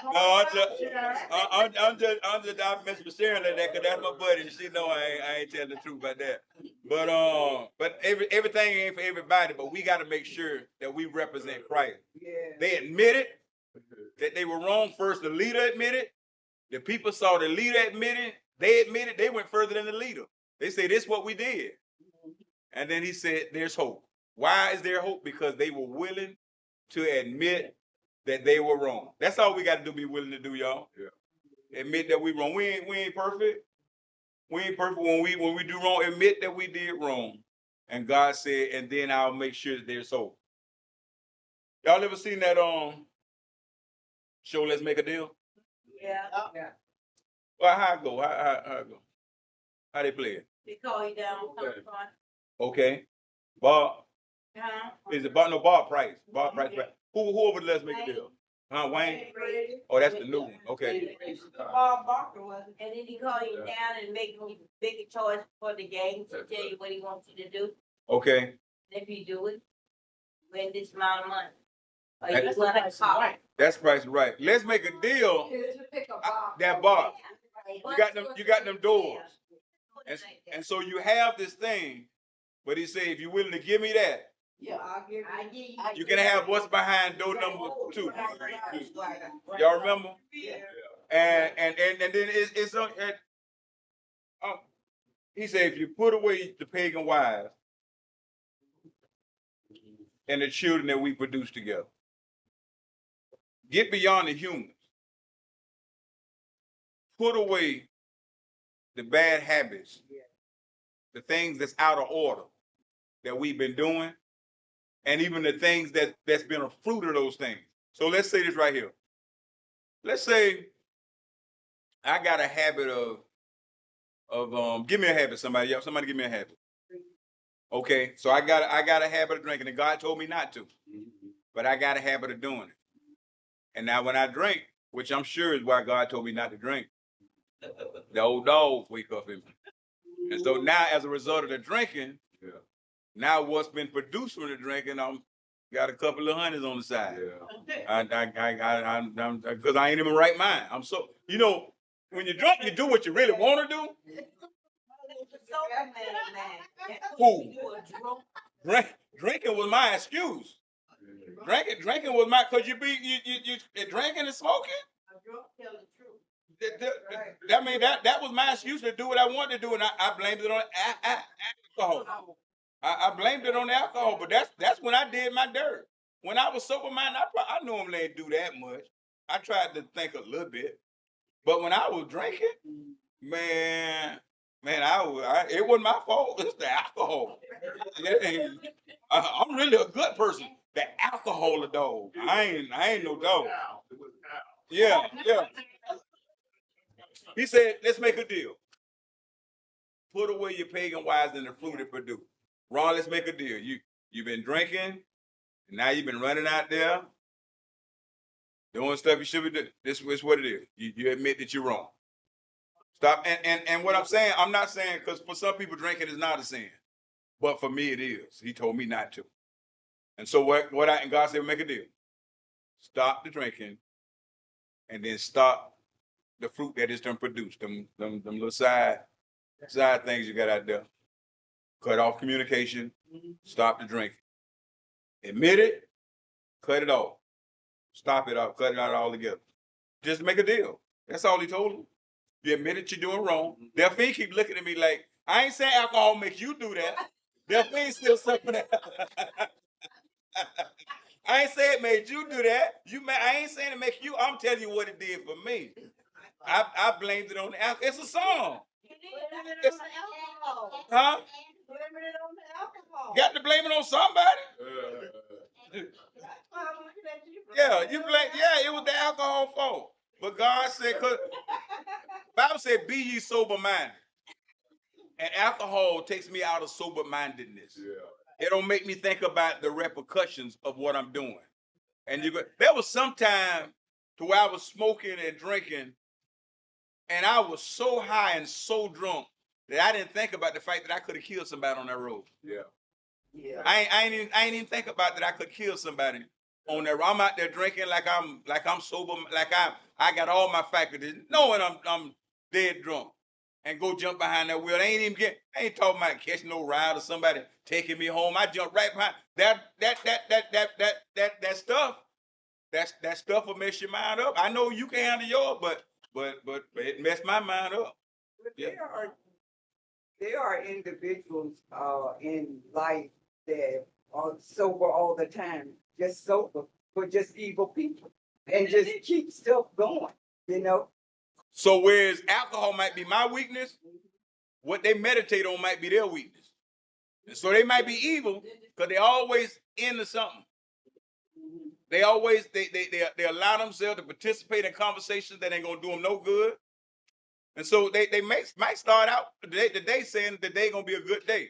No, I'm just messing with Sharon like that because that's my buddy. And she know I ain't telling the truth about that. But everything ain't for everybody. But we got to make sure that we represent Christ. Yeah. They admitted that they were wrong first. The leader admitted. The people saw the leader admitted. They admitted. They went further than the leader. They said, "This is what we did." And then he said, "There's hope." Why is there hope? Because they were willing to admit that they were wrong. That's all we got to do. Be willing to do, y'all. Yeah. Admit that we wrong. We ain't perfect. We ain't perfect when we do wrong. Admit that we did wrong. And God said, and then I'll make sure that there's hope. Y'all ever seen that show Let's Make a Deal? Yeah. Well, how it go? How it go? How they play it? They call you down. Okay. Bob. Uh-huh. Is it Bob? No, Bob Price. Bob Price. Who over Let's Make a Deal? Wayne? Oh, that's the new one. Okay. Bob Barker was it? And then he call you down and make a choice for the game to tell you what he wants you to do. Okay. If you do it, win this amount of money. Or you win a car. That's Price Right. Let's Make a Deal. That Bob. You got them doors. And so you have this thing, but he said, if you're willing to give me that, I'll give you. you can have what's behind door number 2. Y'all remember? Yeah. And then it's he said, if you put away the pagan wives and the children that we produce together, get beyond the humans, put away the bad habits, the things that's out of order that we've been doing, and even the things that's been a fruit of those things. So let's say this right here. Let's say I got a habit of give me a habit, somebody give me a habit. Okay, so I got a habit of drinking, and God told me not to, but I got a habit of doing it. And now when I drink, which I'm sure is why God told me not to drink, the old dogs wake up in me. And so now, as a result of the drinking, now what's been produced from the drinking, I'm got a couple of honeys on the side. Because I ain't in my right mind. I'm so, when you're drunk, you do what you really want to do. Who? Drinking was my excuse. Drinking was my, because you drinking and smoking. I mean, that was my excuse to do what I wanted to do, and I blamed it on alcohol. I blamed it on the alcohol, but that's when I did my dirt. When I was sober minded, I normally ain't do that much. I tried to think a little bit, but when I was drinking, man, it wasn't my fault. It's the alcohol. I'm really a good person. The alcohol, the dog. I ain't no dog. Yeah. He said, let's make a deal. Put away your pagan wives and the fruit it produce. Ron, let's make a deal. You've been drinking, and now you've been running out there, doing stuff you should be doing. This is what it is. You admit that you're wrong. Stop. And what I'm saying, I'm not saying, because for some people drinking is not a sin, but for me it is. He told me not to. And so and God said, make a deal. Stop the drinking, and then stop the fruit that it's done produced. Them little side things you got out there. Cut off communication. Stop the drinking. Admit it. Cut it off. Stop it off. Cut it out altogether. Just make a deal. That's all he told him. You admit that you're doing wrong. Delphine keep looking at me like, I ain't saying alcohol makes you do that. Delphine still suffering that. I ain't saying it made you do that. I ain't saying it make you. I'm telling you what it did for me. I blamed it on the alcohol. It's a song. Huh? Got to blame it on somebody. Yeah, it was the alcohol fault. But God said, because Bible said, be ye sober minded. And alcohol takes me out of sober-mindedness. Yeah. It don't make me think about the repercussions of what I'm doing. And there was some time to where I was smoking and drinking, and I was so high and so drunk that I didn't think about the fact that I could have killed somebody on that road. Yeah. Yeah. I ain't even think about that I could kill somebody on that road. I'm out there drinking like I'm sober, like I got all my faculties, knowing I'm dead drunk, and go jump behind that wheel. I ain't talking about catching no ride or somebody taking me home. I jump right behind that stuff. That stuff will mess your mind up. I know you can handle yours, but it messed my mind up. But Yeah. there are individuals in life that are sober all the time, just sober, but just evil people, and just keep stuff going, you know. So whereas alcohol might be my weakness, what they meditate on might be their weakness. And so they might be evil because they always into something. They always they allow themselves to participate in conversations that ain't gonna do them no good. And so they might start out the day saying the day gonna be a good day,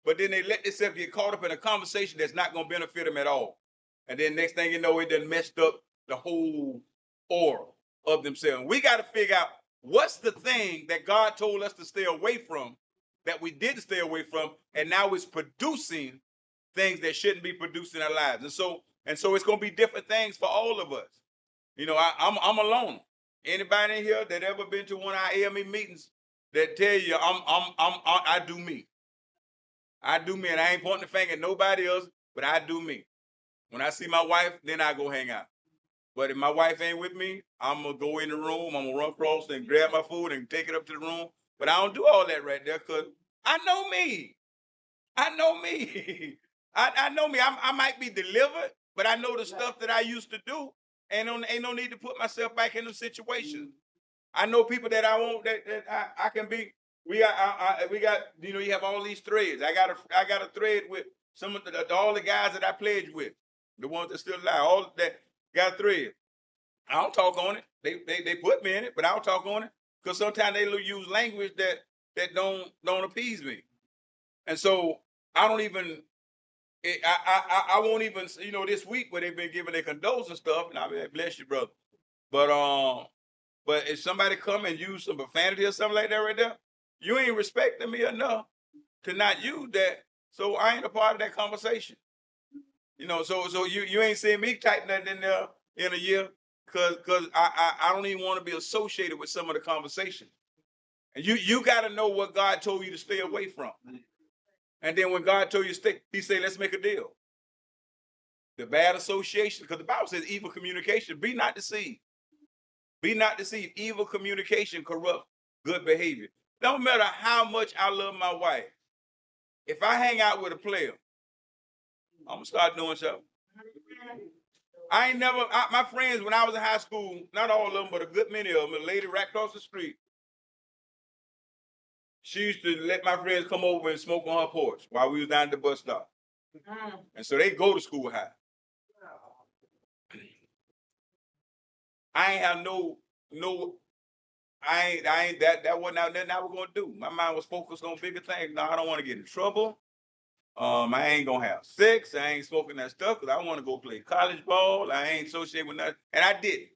but then they let themselves get caught up in a conversation that's not gonna benefit them at all. And then next thing you know, it done messed up the whole aura of themselves. We got to figure out what's the thing that God told us to stay away from that we didn't stay away from, and now it's producing things that shouldn't be produced in our lives. And so it's gonna be different things for all of us. You know, I'm alone. Anybody in here that ever been to one of our AME meetings that tell you I do me. I do me, and I ain't pointing the finger at nobody else, but I do me. When I see my wife, then I go hang out. But if my wife ain't with me, I'm gonna go in the room, I'm gonna run across and grab my food and take it up to the room. But I don't do all that right there because I know me. I know me. I know me. I might be delivered, but I know the stuff that I used to do, and ain't no need to put myself back in the situation. I know people that I won't that I can be. We got you know, you have all these threads. I got a thread with some of all the guys that I pledged with, the ones that still alive, all that got a thread. I don't talk on it. They put me in it, but I don't talk on it because sometimes they use language that don't appease me, and so I don't even. I won't even, you know, this week where they've been giving their condolences and stuff, and I mean, bless you, brother. But if somebody come and use some profanity or something like that right there, you ain't respecting me enough to not use that. So I ain't a part of that conversation. You know, so you ain't seeing me type nothing in there in a year because I don't even want to be associated with some of the conversation. And you got to know what God told you to stay away from. And then when God told you to stay, he said, let's make a deal. The bad association, because the Bible says evil communication, be not deceived. Be not deceived. Evil communication corrupts good behavior. Don't matter how much I love my wife. If I hang out with a player, I'm going to start doing something. My friends, when I was in high school, not all of them, but a good many of them, a lady right across the street, she used to let my friends come over and smoke on her porch while we was down at the bus stop. And so they go to school high. I ain't have I ain't that wasn't nothing I was gonna do. My mind was focused on bigger things. No, I don't want to get in trouble. I ain't gonna have sex. I ain't smoking that stuff because I want to go play college ball. I ain't associated with nothing, and I did.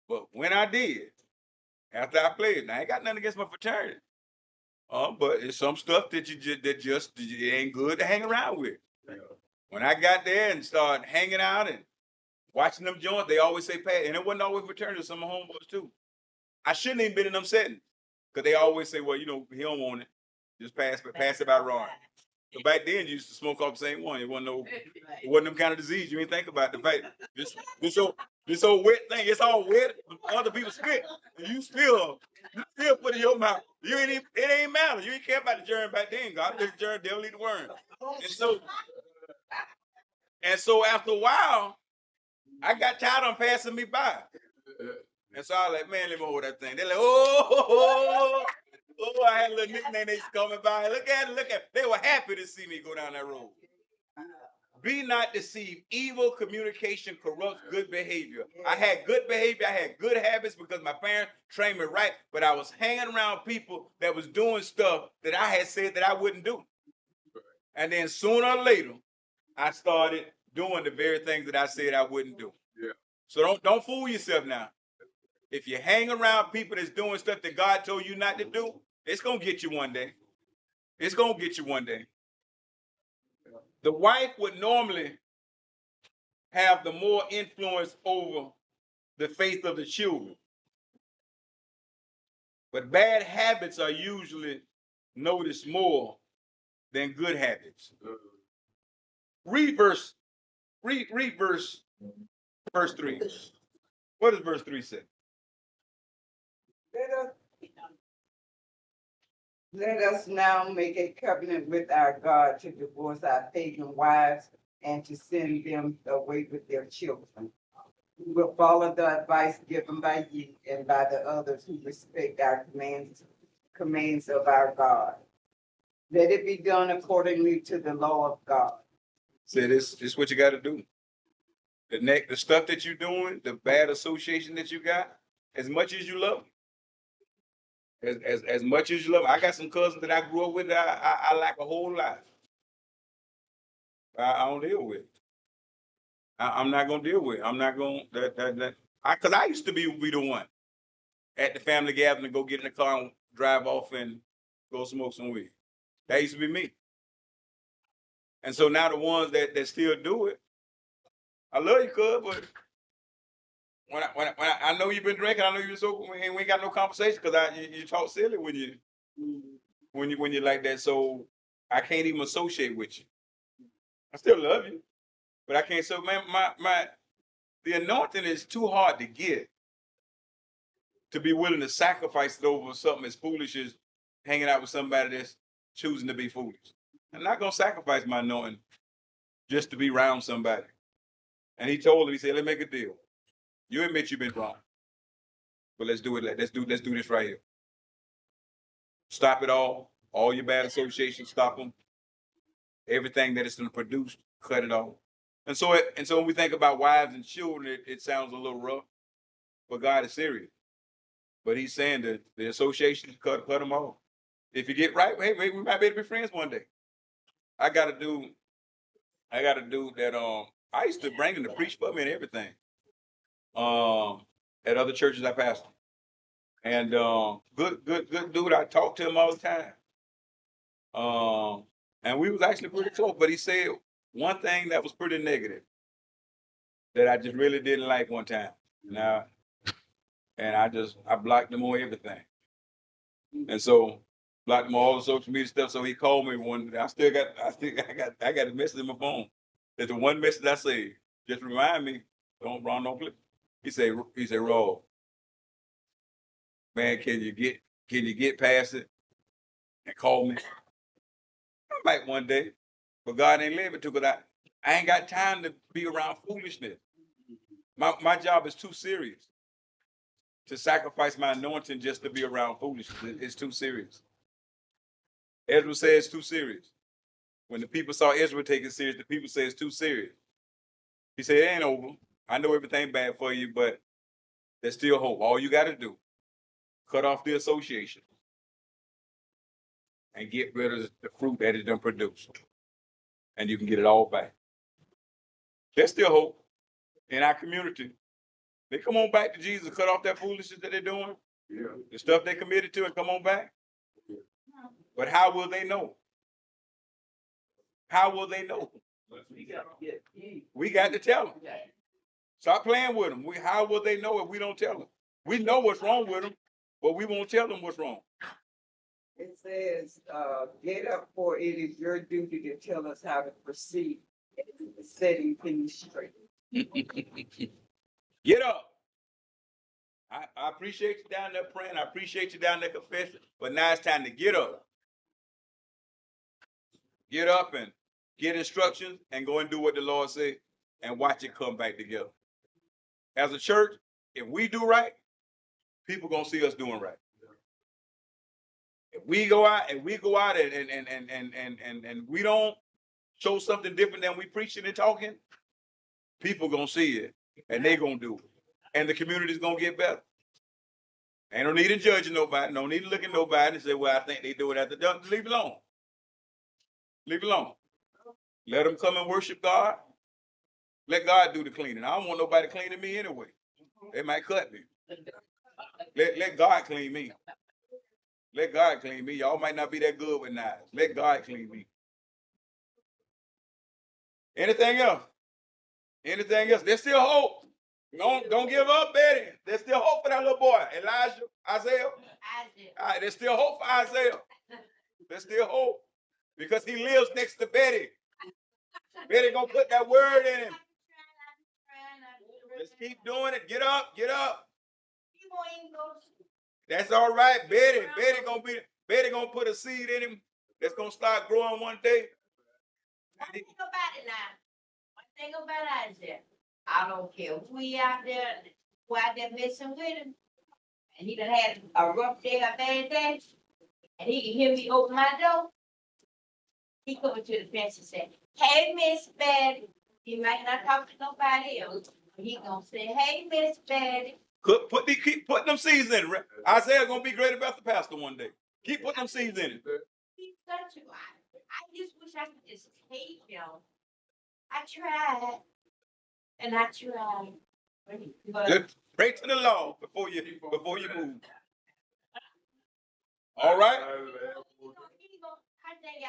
But when I did, after I played, now I ain't got nothing against my fraternity. But it's some stuff that it ain't good to hang around with. Yeah. When I got there and started hanging out and watching them joints, they always say pass, and it wasn't always fraternity. Some of my homeboys too. I shouldn't even been in them settings because they always say, well, you know, he don't want it. Just pass it by Ron. So back then, you used to smoke off the same one. It wasn't them kind of disease. You ain't think about the fact this old wet thing. It's all wet. Other people spit, and you still put it in your mouth. It ain't matter. You ain't care about the germ back then. God, the germ, devil eat the worm. And so after a while, I got tired of them passing me by. And so I was like, man, let me hold that thing. They're like, oh, I had a little nickname they used to call me by. Look at it. They were happy to see me go down that road. Be not deceived. Evil communication corrupts good behavior. I had good behavior. I had good habits because my parents trained me right. But I was hanging around people that was doing stuff that I had said that I wouldn't do. And then sooner or later, I started doing the very things that I said I wouldn't do. Yeah. So don't fool yourself now. If you hang around people that's doing stuff that God told you not to do, it's gonna get you one day. It's gonna get you one day. The wife would normally have the more influence over the faith of the children. But bad habits are usually noticed more than good habits. Read verse 3. What does verse 3 say? Let us now make a covenant with our God to divorce our pagan wives and to send them away with their children. We will follow the advice given by you and by the others who respect our commands of our God. Let it be done accordingly to the law of God. Say this is what you got to do. The stuff that you're doing, the bad association that you got, as much as you love them, as much as you love them. I got some cousins that I grew up with that I like a whole lot. I don't deal with. I'm not gonna deal with. I'm not gonna because I used to be the one at the family gathering to go get in the car and drive off and go smoke some weed. That used to be me. And so now the ones that still do it, I love you, cuz, but when I know you've been drinking, I know you've been sober, we ain't got no conversation because you talk silly when you like that. So I can't even associate with you. I still love you, but I can't. So man, the anointing is too hard to get to be willing to sacrifice it over something as foolish as hanging out with somebody that's choosing to be foolish. I'm not gonna sacrifice my anointing just to be around somebody. And he told him, he said, let's make a deal. You admit you've been wrong. But let's do it. Let's do this right here. Stop it all your bad associations, stop them. Everything that it's going to produce, cut it off. And so when we think about wives and children, it sounds a little rough, but God is serious. But he's saying that the associations cut them off. If you get right, hey, we might be able to be friends one day. I got a dude that I used to bring him to preach for me and everything. At other churches I pastored. And good dude. I talked to him all the time. And we was actually pretty close, but he said one thing that was pretty negative that I just really didn't like one time. And I blocked him on everything. And so blocked him on all the social media stuff. So he called me one day. I got a message in my phone. That's the one message I say, just remind me, don't click. He said, Roll, man, can you get past it and call me? I might one day, but God ain't led me to, because I ain't got time to be around foolishness. My job is too serious to sacrifice my anointing just to be around foolishness. It's too serious. Ezra says it's too serious. When the people saw Ezra take it serious, the people say it's too serious. He said, it ain't over. I know everything bad for you, but there's still hope. All you got to do, cut off the association and get rid of the fruit that it done produced. And you can get it all back. There's still hope in our community. They come on back to Jesus, cut off that foolishness that they're doing, the stuff they committed to, and come on back. But how will they know? How will they know? We got to tell them. Stop playing with them. How will they know if we don't tell them? We know what's wrong with them, but we won't tell them what's wrong. It says, get up, for it is your duty to tell us how to proceed, setting things straight. Get up. I appreciate you down there praying. I appreciate you down there confessing. But now it's time to get up. Get up and get instructions and go and do what the Lord said and watch it come back together. As a church, if we do right, people gonna see us doing right. If we go out and we don't show something different than we preaching and talking, people gonna see it and they gonna do it. And the community's gonna get better. Ain't no need to judge nobody, no need to look at nobody and say, well, I think they do it at the dump. Leave it alone. Leave it alone. Let them come and worship God. Let God do the cleaning. I don't want nobody cleaning me anyway. They might cut me. Let God clean me. Let God clean me. Y'all might not be that good with knives. Let God clean me. Anything else? Anything else? There's still hope. Don't give up, Betty. There's still hope for that little boy. Elijah, Isaiah. All right, there's still hope for Isaiah. There's still hope. Because he lives next to Betty. Betty gonna put that word in him. Just keep doing it. Get up, get up. That's all right, Betty. Betty gonna put a seed in him that's gonna start growing one day. One thing about it now. One thing about Isaiah. I don't care who out there messing with him. And he done had a rough day, a bad day. And he can hear me open my door. He coming to the fence and say, hey, Miss Betty. He might not talk to nobody else. But he gonna say, hey, Miss Betty. Keep putting them seeds in it. Isaiah gonna be great about the pastor one day. Keep putting them seeds in it. He's such a I just wish I could just take him. I tried. And I tried. But Just pray to the Lord before you move. All right. I think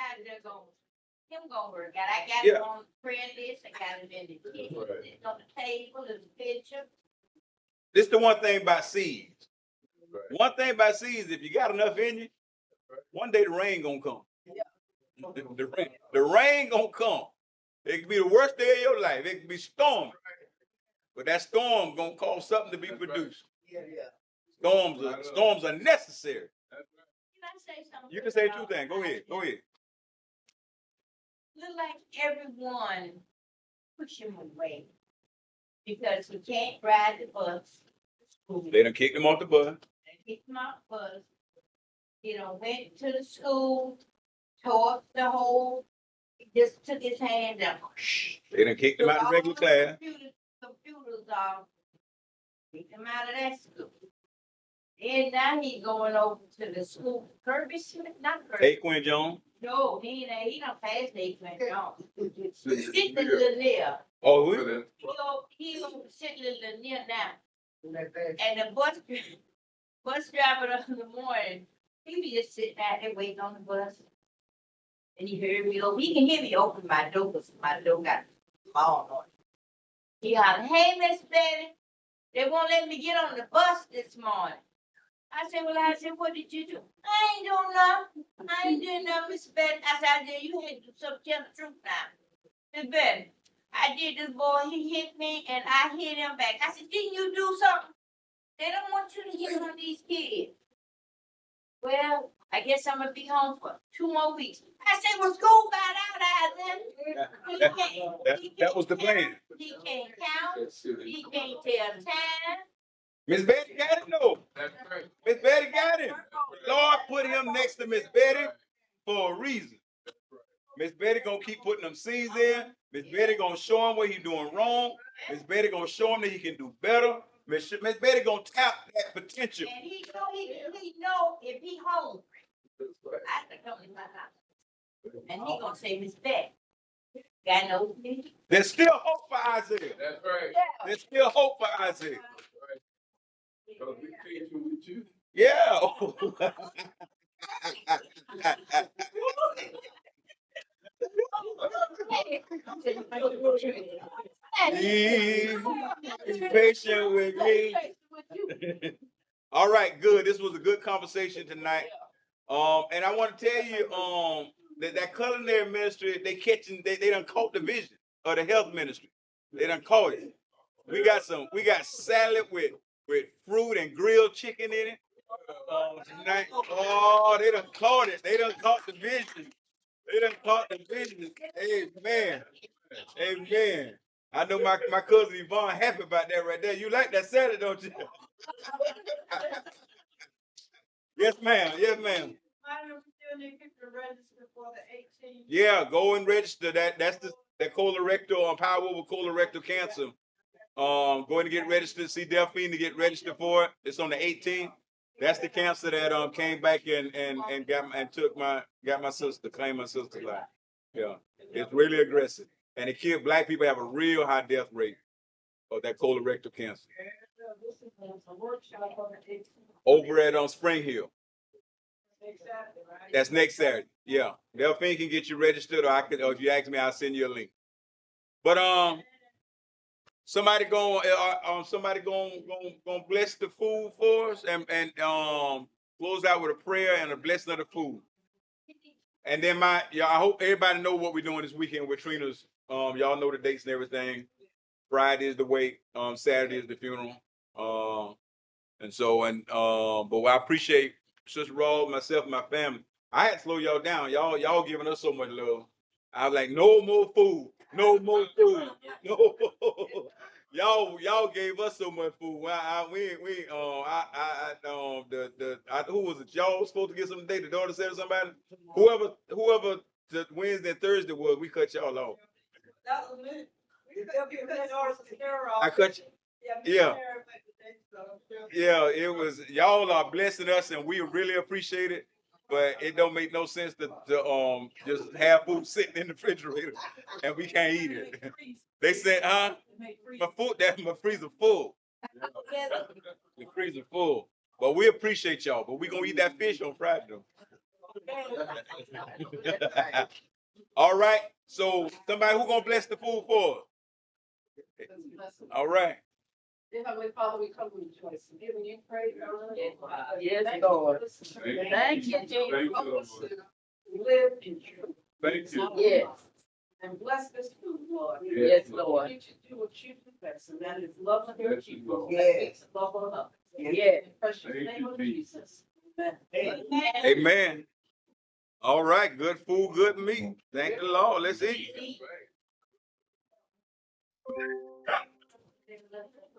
him gonna work out. I got Yeah. him on the prayer list. I got him in the kitchen, sitting on the table, there's a picture. This the one thing about seeds. One thing about seeds, if you got enough in you, one day the rain gonna come. The rain gonna come. It could be the worst day of your life. It could be storming. But that storm gonna cause something to be produced. Storms are necessary. Can I say something? You can say two things. Go ahead. Go ahead. Look like everyone push him away because he can't ride the bus. They done kicked him off the bus. They kicked him off the bus. He done went to the school, tore up the hole, just took his hand down. They done kicked him out of the regular class. Computers off. Kicked him out of that school. And now he's going over to the school. Kirby Smith, not Kirby. Hey, Quinn Jones. No, he don't pass the Sit the Lanier. Oh, He gonna sit the Lanier now. And the bus driver in the morning, he be just sitting out there waiting on the bus. And he heard me open. He can hear me open my door because my door got small on it. He hollered, hey, Miss Betty, they won't let me get on the bus this morning. I said, what did you do? I ain't doing nothing. I ain't doing nothing, Miss Betty. I said, you had to do something, tell the truth now. Miss Betty, I did this boy, he hit me and I hit him back. I said, didn't you do something? They don't want you to hit on these kids. Well, I guess I'm gonna be home for 2 more weeks. I said, well, school got out then. That was the plan. He can't count. He can't tell time. Miss Betty got him, though. Miss Betty got him. The Lord put him next to Miss Betty for a reason. Miss Betty gonna keep putting them seeds in. Miss Betty gonna show him what he's doing wrong. Miss Betty gonna show him that he can do better. Miss Betty gonna tap that potential. And he know if he hungry. I can come in my house. And he gonna say, Miss Betty, got no need. There's still hope for Isaiah. That's right. Yeah. There's still hope for Isaiah. Because we patient with you. Yeah. He's patient with me. All right, good. This was a good conversation tonight. And I want to tell you, that culinary ministry, they done caught the vision of the health ministry. They done caught it. We got salad with fruit and grilled chicken in it. Tonight. Oh, they done caught it. They done caught the vision. They done caught the vision. Amen. Amen. I know my cousin Yvonne happy about that right there. You like that salad, don't you? Yes, ma'am. Yes, ma'am. need people to register for the 18th. Yeah, go and register. That's the colorectal power over colorectal cancer. Go ahead and get registered. See Delphine to get registered for it. It's on the 18th. That's the cancer that came back and got my sister, claimed my sister's life. Yeah, it's really aggressive, and it killed black people have a real high death rate of that colorectal cancer. This is a workshop on the 18th. Over at Spring Hill. Next Saturday, right? That's next Saturday. Yeah, Delphine can get you registered, or if you ask me, I'll send you a link. But somebody going bless the food for us and close out with a prayer and a blessing of the food. And then I hope everybody know what we're doing this weekend with Trina's. Y'all know the dates and everything. Friday is the wake. Saturday is the funeral. But I appreciate Sister Raw, myself, and my family. I had to slow y'all down. Y'all giving us so much love. I was like, no more food. No more food. No. Y'all gave us so much food. Who was it? Y'all was supposed to get something today. The daughter said or somebody. Whoever the Wednesday and Thursday was, we cut y'all off. That was me. I cut you. Yeah. Yeah, it was. Y'all are blessing us, and we really appreciate it. But it don't make no sense to just have food sitting in the refrigerator and we can't eat it. They said, huh? My freezer full. The freezer full. But we appreciate y'all. But we gonna eat that fish on Friday though. All right. So somebody who gonna bless the food for us? All right. Dear Heavenly Father, we come with rejoice, giving you praise. Yes, Lord. Thank you, Jesus. Live in truth. Thank you. Yes. And bless this food, Lord. Yes, Lord. You to do what you do best, and that is love on your Yes, people. Lord. Yes. Love on others. Yes. In precious Thank name you, of Jesus. Jesus. Amen. All right. Good food, good meat. Thank the Lord. Let's eat. Right.